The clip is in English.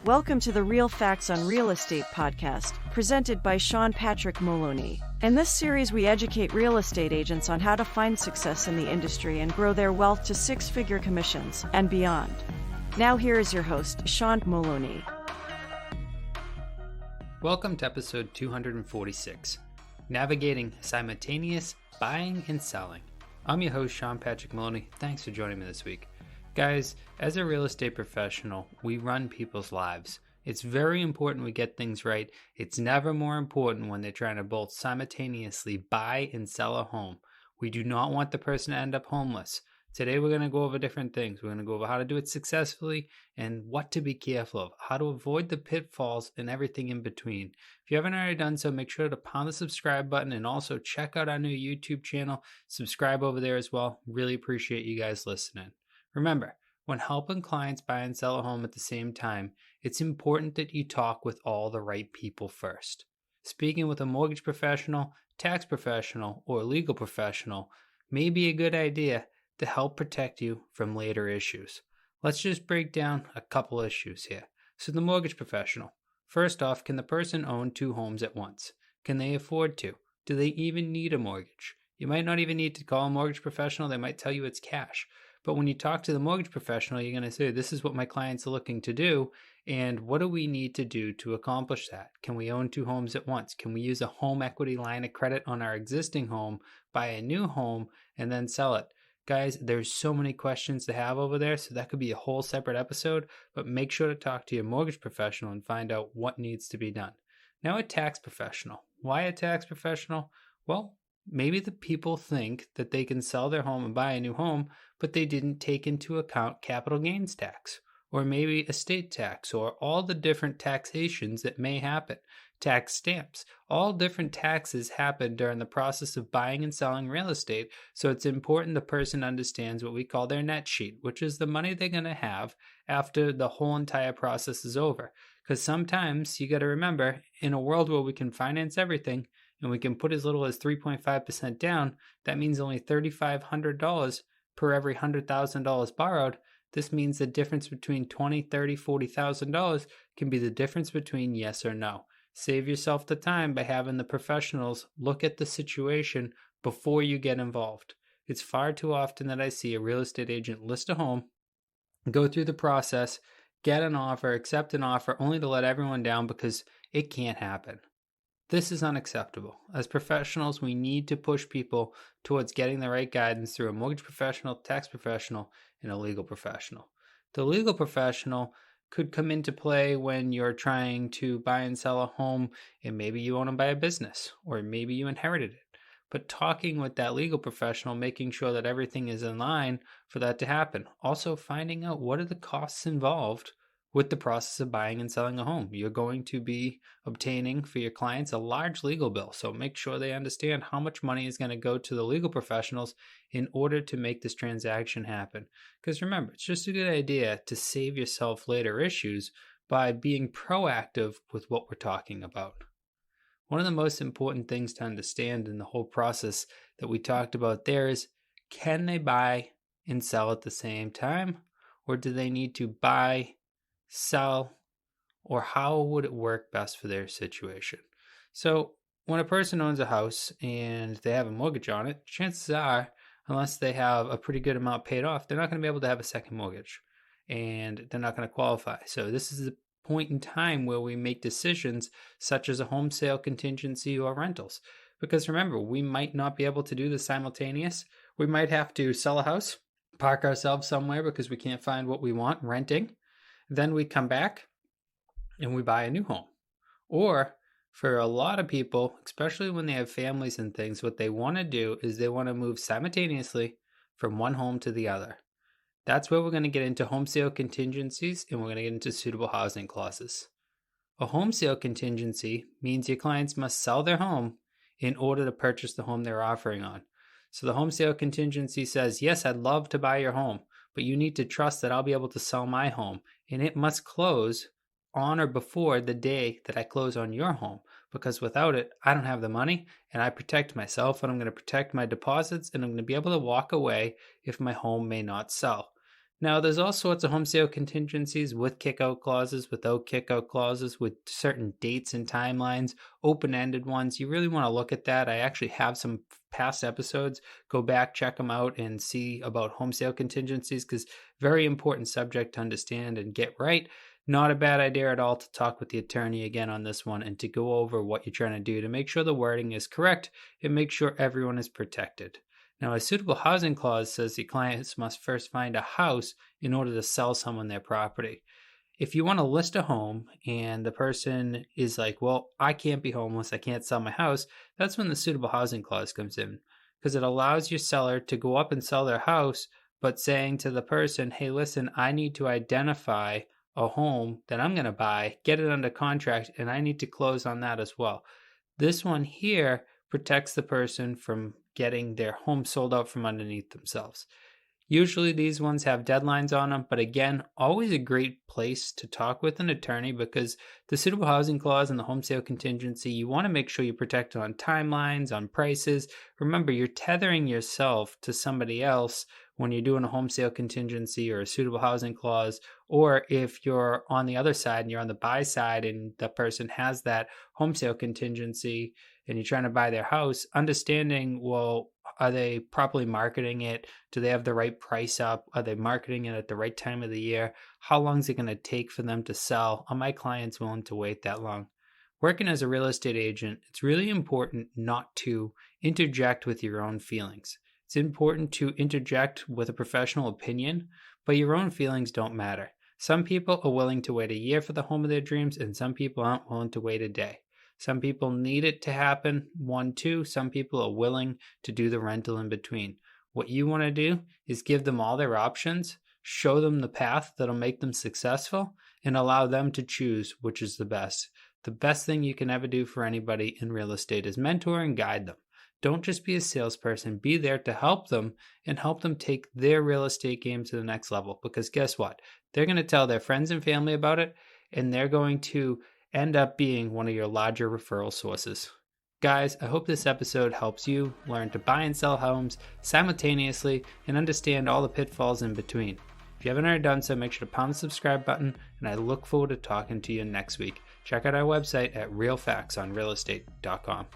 Welcome to the Real Facts on Real Estate podcast, presented by Sean Patrick Maloney. In this series, we educate real estate agents on how to find success in the industry and grow their wealth to six-figure commissions and beyond. Now here is your host, Sean Maloney. Welcome to episode 246, Navigating Simultaneous Buying and Selling. I'm your host, Sean Patrick Maloney. Thanks for joining me this week. Guys, as a real estate professional, we run people's lives. It's very important we get things right. It's never more important when they're trying to both simultaneously buy and sell a home. We do not want the person to end up homeless. Today we're going to go over different things. We're going to go over how to do it successfully and what to be careful of, how to avoid the pitfalls and everything in between. If you haven't already done so, make sure to pound the subscribe button and also check out our new YouTube channel. Subscribe over there as well. Really appreciate you guys listening. Remember, when helping clients buy and sell a home at the same time, it's important that you talk with all the right people first. Speaking with a mortgage professional, tax professional, or legal professional may be a good idea to help protect you from later issues. Let's just break down a couple issues here. So the mortgage professional. First off, can the person own two homes at once? Can they afford to? Do they even need a mortgage? You might not even need to call a mortgage professional. They might tell you it's cash. But when you talk to the mortgage professional, you're going to say, this is what my client's looking to do, and what do we need to do to accomplish that? Can we own two homes at once? Can we use a home equity line of credit on our existing home, buy a new home, and then sell it? Guys, there's so many questions to have over there, so that could be a whole separate episode, but make sure to talk to your mortgage professional and find out what needs to be done. Now, a tax professional. Why a tax professional? Well, maybe the people think that they can sell their home and buy a new home, but they didn't take into account capital gains tax, or maybe estate tax, or all the different taxations that may happen. Tax stamps. All different taxes happen during the process of buying and selling real estate, so it's important the person understands what we call their net sheet, which is the money they're going to have after the whole entire process is over. Because sometimes you got to remember, in a world where we can finance everything, and we can put as little as 3.5% down, that means only $3,500 per every $100,000 borrowed. This means the difference between $20,000, $30,000, $40,000 can be the difference between yes or no. Save yourself the time by having the professionals look at the situation before you get involved. It's far too often that I see a real estate agent list a home, go through the process, get an offer, accept an offer, only to let everyone down because it can't happen. This is unacceptable. As professionals, we need to push people towards getting the right guidance through a mortgage professional, tax professional, and a legal professional. The legal professional could come into play when you're trying to buy and sell a home, and maybe you own and buy a business, or maybe you inherited it. But talking with that legal professional, making sure that everything is in line for that to happen. Also finding out what are the costs involved with the process of buying and selling a home. You're going to be obtaining for your clients a large legal bill, so make sure they understand how much money is going to go to the legal professionals in order to make this transaction happen. Because remember, it's just a good idea to save yourself later issues by being proactive with what we're talking about. One of the most important things to understand in the whole process that we talked about there is, can they buy and sell at the same time? Or do they need to buy, sell, or how would it work best for their situation? So when a person owns a house and they have a mortgage on it, chances are, unless they have a pretty good amount paid off, they're not going to be able to have a second mortgage and they're not going to qualify. So this is the point in time where we make decisions such as a home sale, contingency, or rentals. Because remember, we might not be able to do the simultaneous. We might have to sell a house, park ourselves somewhere because we can't find what we want, renting. Then we come back and we buy a new home. Or for a lot of people, especially when they have families and things, what they want to do is they want to move simultaneously from one home to the other. That's where we're going to get into home sale contingencies, and we're going to get into suitable housing clauses. A home sale contingency means your clients must sell their home in order to purchase the home they're offering on. So the home sale contingency says, yes, I'd love to buy your home, but you need to trust that I'll be able to sell my home, and it must close on or before the day that I close on your home, because without it, I don't have the money, and I protect myself, and I'm going to protect my deposits, and I'm going to be able to walk away if my home may not sell. Now, there's all sorts of home sale contingencies with kick-out clauses, without kick-out clauses, with certain dates and timelines, open-ended ones. You really want to look at that. I actually have some past episodes. Go back, check them out, and see about home sale contingencies, because very important subject to understand and get right. Not a bad idea at all to talk with the attorney again on this one and to go over what you're trying to do to make sure the wording is correct and make sure everyone is protected. Now, a suitable housing clause says the clients must first find a house in order to sell someone their property. If you want to list a home and the person is like, well, I can't be homeless, I can't sell my house, that's when the suitable housing clause comes in, because it allows your seller to go up and sell their house, but saying to the person, hey, listen, I need to identify a home that I'm going to buy, get it under contract, and I need to close on that as well. This one here protects the person from getting their home sold out from underneath themselves. Usually these ones have deadlines on them, but again, always a great place to talk with an attorney, because the suitable housing clause and the home sale contingency, you want to make sure you protect on timelines, on prices. Remember, you're tethering yourself to somebody else when you're doing a home sale contingency or a suitable housing clause, or if you're on the other side and you're on the buy side and the person has that home sale contingency and you're trying to buy their house, understanding, well, are they properly marketing it? Do they have the right price up? Are they marketing it at the right time of the year? How long is it going to take for them to sell? Are my clients willing to wait that long? Working as a real estate agent, it's really important not to interject with your own feelings. It's important to interject with a professional opinion, but your own feelings don't matter. Some people are willing to wait a year for the home of their dreams, and some people aren't willing to wait a day. Some people need it to happen 1-2. Some people are willing to do the rental in between. What you want to do is give them all their options, show them the path that'll make them successful, and allow them to choose which is the best. The best thing you can ever do for anybody in real estate is mentor and guide them. Don't just be a salesperson. Be there to help them and help them take their real estate game to the next level. Because guess what? They're going to tell their friends and family about it, and they're going to end up being one of your larger referral sources. Guys, I hope this episode helps you learn to buy and sell homes simultaneously and understand all the pitfalls in between. If you haven't already done so, make sure to pound the subscribe button, and I look forward to talking to you next week. Check out our website at realfactsonrealestate.com.